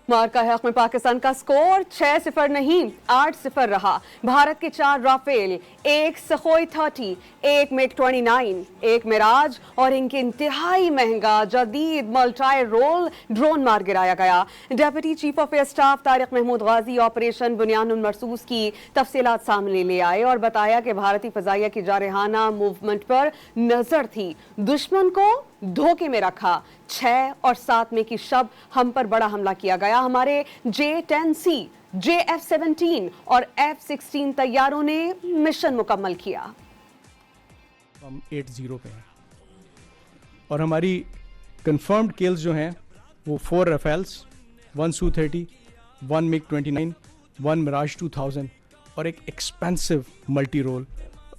मार्का हक में पाकिस्तान का स्कोर 6-0 नहीं 8-0 रहा। भारत के 4 राफेल, 1 सखोई 30, 1 मिग 29, 1 मिराज और इनके इंतहाई महंगा जदीद मल्टी रोल ड्रोन मार गिराया गया। Deputy chief of air staff Tariq Mahmood Ghazi operation Bunyanul Marsoos की तफसीलात सामने ले आए और बताया कि भारतीय फजाइया की जारहाना मूवमेंट पर नजर थी, दुश्मन को धोखे में रखा। 6 और 7 मई की शब हम पर बड़ा हमला किया गया। हमारे J-10C, JF-17 और F-16 तैयारों ने मिशन मुकम्मल किया। हम 8-0 पे हैं और हमारी कंफर्म्ड किल्स जो हैं वो 4 राफेल्स, 1 Su-30, 1 MiG-29, 1 Mirage 2000 और एक expensive multi role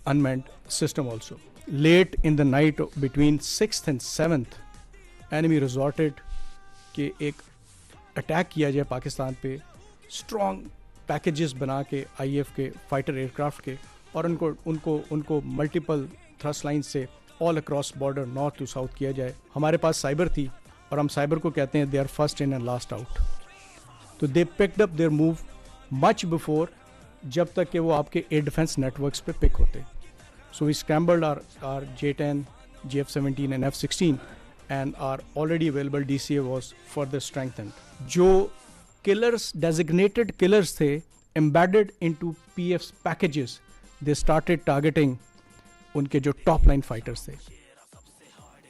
unmanned system also. Late in the night between 6th and 7th, enemy resorted कि एक अटैक किया जाए पाकिस्तान पे, स्ट्रॉन्ग पैकेजेस बना के IF के फाइटर एयरक्राफ्ट के, और उनको मल्टीपल थ्रस्ट लाइन से all across border north to south किया जाए। हमारे पास साइबर थी और हम साइबर को कहते हैं they are first in and last out. तो they picked up their move much before, जब तक कि वो आपके एयर डिफेंस नेटवर्क्स पे पिक होते। So we scrambled our J-10, JF-17 and F-16 and our already available DCA was further strengthened. जो killers, designated killers थे embedded into PF's packages, they started targeting उनके जो top line fighters थे।